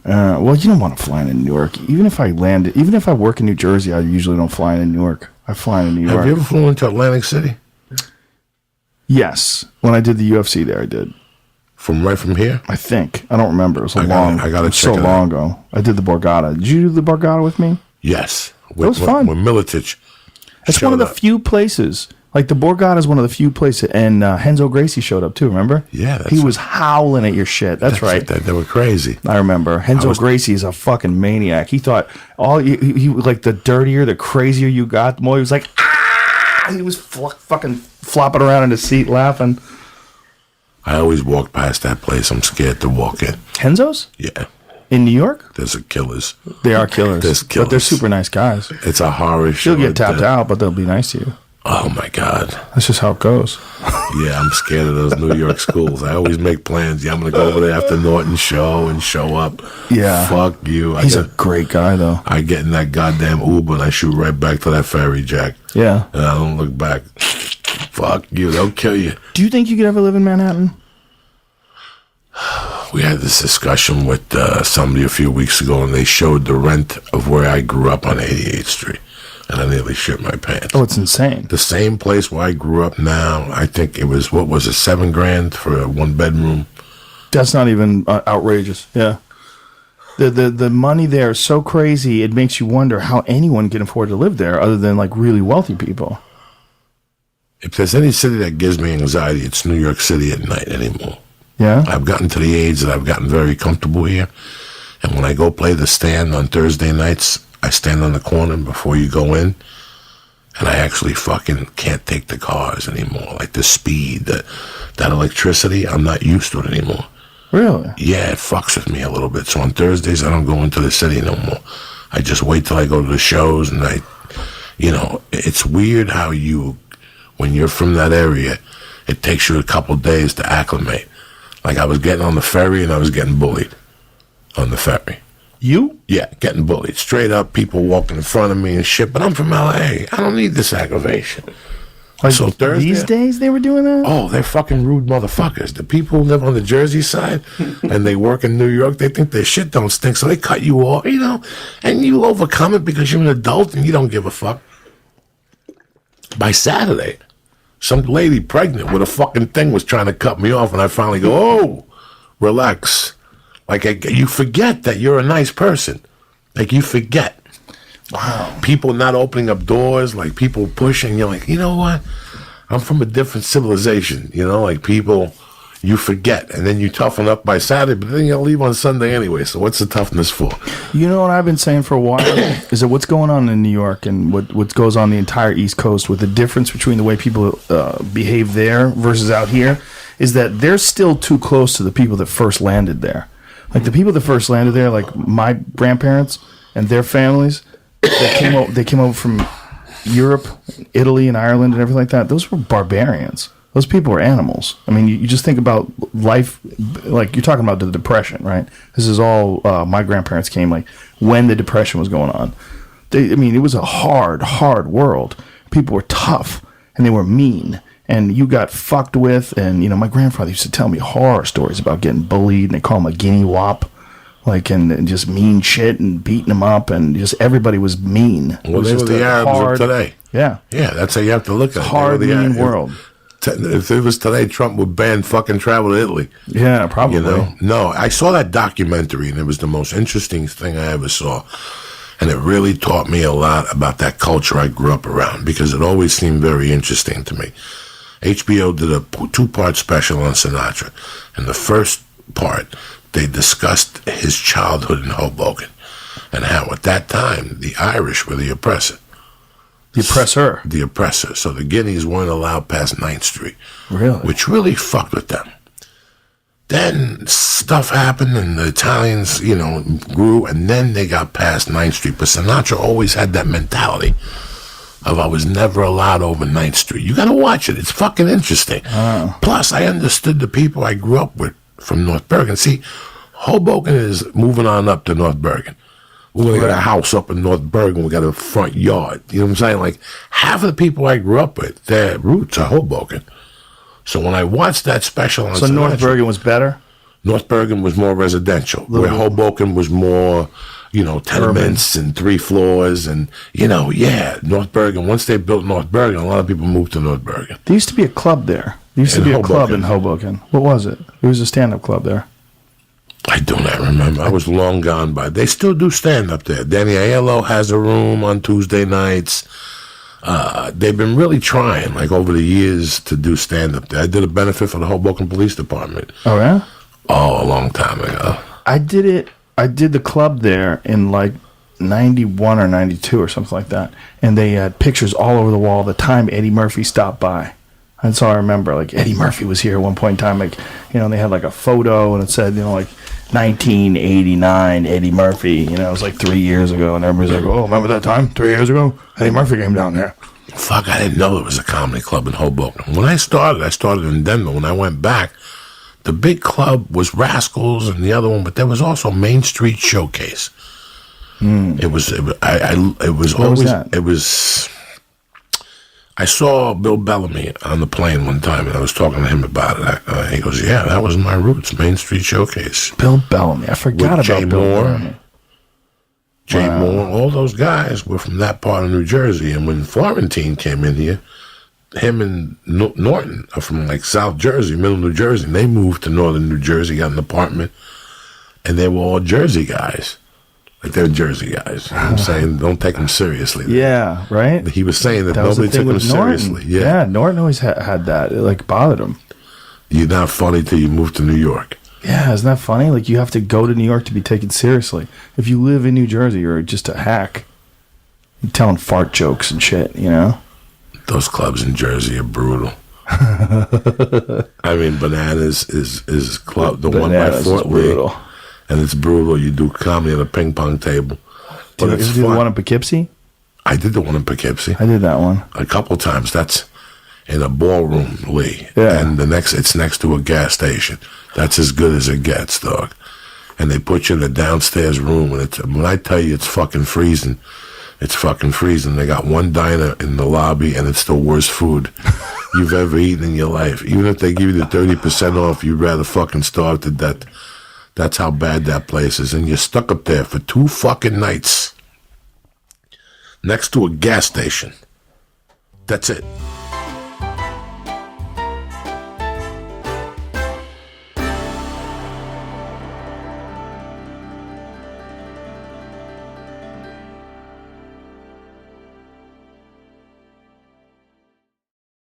Well, you don't want to fly into New York. Even if I work in New Jersey, I usually don't fly into New York. I fly into New York. Have you ever flown into Atlantic City? Yes. When I did the UFC there, I did. Right from here? I think. I don't remember. It was I gotta check so long ago. I did the Borgata. Did you do the Borgata with me? Yes. It was fun. When Milicic It's one of the few places. Like, the Borgata is one of the few places. And Renzo Gracie showed up, too, remember? Yeah. He was howling at your shit. That's right. They were crazy. I remember. Renzo Gracie is a fucking maniac. He thought, he like, the dirtier, the crazier you got, the more he was like, ah! He was fucking flopping around in his seat laughing. I always walk past that place. I'm scared to walk in. Renzo's? Yeah. In New York? There's killers. They are killers. There's killers. But they're super nice guys. It's a horror show. You'll get tapped out, but they'll be nice to you. Oh, my God. That's just how it goes. Yeah, I'm scared of those New York schools. I always make plans. Yeah, I'm going to go over there after Norton show and show up. Yeah. Fuck you. He's a great guy, though. I get in that goddamn Uber and I shoot right back to that ferry, Jack. Yeah. And I don't look back. Fuck you. They'll kill you. Do you think you could ever live in Manhattan? We had this discussion with somebody a few weeks ago, and they showed the rent of where I grew up on 88th Street. And I nearly shit my pants. Oh, it's insane. The same place where I grew up now, I think it was, what was it, $7,000 for a one bedroom? That's not even outrageous. Yeah. The money there is so crazy, it makes you wonder how anyone can afford to live there other than like really wealthy people. If there's any city that gives me anxiety, it's New York City at night anymore. Yeah? I've gotten to the age that I've gotten very comfortable here. And when I go play the stand on Thursday nights, I stand on the corner before you go in, and I actually fucking can't take the cars anymore. Like the speed, that electricity, I'm not used to it anymore. Really? Yeah, it fucks with me a little bit. So on Thursdays, I don't go into the city no more. I just wait till I go to the shows, and it's weird how when you're from that area, it takes you a couple days to acclimate. Like I was getting on the ferry, and I was getting bullied on the ferry. You? Yeah, getting bullied. Straight up, people walking in front of me and shit. But I'm from L.A. I don't need this aggravation. Like so Thursday, these days they were doing that? Oh, they're fucking rude motherfuckers. The people who live on the Jersey side and they work in New York, they think their shit don't stink, so they cut you off, and you overcome it because you're an adult and you don't give a fuck. By Saturday, some lady pregnant with a fucking thing was trying to cut me off, and I finally go, oh, relax. Like, you forget that you're a nice person. Like, you forget. Wow. People not opening up doors, like people pushing. You're like, you know what? I'm from a different civilization. Like people, you forget. And then you toughen up by Saturday, but then you'll leave on Sunday anyway. So what's the toughness for? You know what I've been saying for a while? Is that what's going on in New York and what goes on the entire East Coast with the difference between the way people behave there versus out here is that they're still too close to the people that first landed there. Like the people that first landed there, like my grandparents and their families, they came over from Europe, Italy, and Ireland and everything like that. Those were barbarians. Those people were animals. I mean, you just think about life, like you're talking about the Depression, right? This is all my grandparents came like when the Depression was going on. It was a hard world. People were tough and they were mean. And you got fucked with, and my grandfather used to tell me horror stories about getting bullied, and they call him a guinea wop, like and just mean shit and beating him up, and just everybody was mean. Well, they were the Arabs of today. Yeah, that's how you have to look at it. Hard, mean world. If it was today, Trump would ban fucking travel to Italy. Yeah, probably. No, I saw that documentary, and it was the most interesting thing I ever saw. And it really taught me a lot about that culture I grew up around, because it always seemed very interesting to me. HBO did a 2-part special on Sinatra. In the first part, they discussed his childhood in Hoboken and how at that time the Irish were the oppressor. The oppressor? The oppressor. So the Guineas weren't allowed past 9th Street. Really? Which really fucked with them. Then stuff happened and the Italians, grew, and then they got past 9th Street. But Sinatra always had that mentality of I was never allowed over 9th Street. You got to watch it. It's fucking interesting. Oh. Plus, I understood the people I grew up with from North Bergen. See, Hoboken is moving on up to North Bergen. We're going to get a house up in North Bergen. We got a front yard. You know what I'm saying? Like, half of the people I grew up with, their roots are Hoboken. So when I watched that special on So North Bergen was better? North Bergen was more residential, where Hoboken was more, tenements and 3 floors. And, North Bergen, once they built North Bergen, a lot of people moved to North Bergen. There used to be a club there. There used to be a club in Hoboken. What was it? It was a stand-up club there. I do not remember. I was long gone by. They still do stand-up there. Danny Aiello has a room on Tuesday nights. They've been really trying, like, over the years to do stand-up there. I did a benefit for the Hoboken Police Department. Oh, yeah? Oh, a long time ago. I did the club there in, like, 91 or 92 or something like that. And they had pictures all over the wall the time Eddie Murphy stopped by. That's all I remember. Like, Eddie Murphy was here at one point in time. Like, and they had, like, a photo, and it said, like, 1989 Eddie Murphy. It was like 3 years ago, and everybody's like, "Oh, remember that time 3 years ago? Eddie Murphy came down there." Fuck, I didn't know there was a comedy club in Hoboken. When I started in Denver. When I went back, the big club was Rascals and the other one, but there was also Main Street Showcase. It was always. I saw Bill Bellamy on the plane one time, and I was talking to him about it. He goes, "Yeah, that was my roots, Main Street Showcase." Bill Bellamy. I forgot about Jay Bill Moore. Bellamy. Jay Moore, all those guys were from that part of New Jersey. And when Florentine came in here, him and Norton are from like South Jersey, Middle New Jersey. And they moved to Northern New Jersey, got an apartment, and they were all Jersey guys. Like, they're Jersey guys. I'm saying, don't take them seriously. Yeah, right? He was saying that was nobody the thing took him with Norton. seriously. Yeah, Norton always had that. It, like, bothered him. You're not funny till you move to New York. Yeah, isn't that funny? Like, you have to go to New York to be taken seriously. If you live in New Jersey, you're just a hack. You're telling fart jokes and shit, Those clubs in Jersey are brutal. I mean, Bananas is club, the one by Fort Lee. And it's brutal. You do comedy at a ping pong table. Did you do the one in Poughkeepsie? I did the one in Poughkeepsie. I did that one. A couple times. That's in a ballroom, Lee. Yeah. And it's next to a gas station. That's as good as it gets, dog. And they put you in a downstairs room, and when I tell you it's fucking freezing, it's fucking freezing. They got one diner in the lobby, and it's the worst food you've ever eaten in your life. Even if they give you the 30% off, you'd rather fucking starve to death. That's how bad that place is. And you're stuck up there for 2 fucking nights next to a gas station. That's it.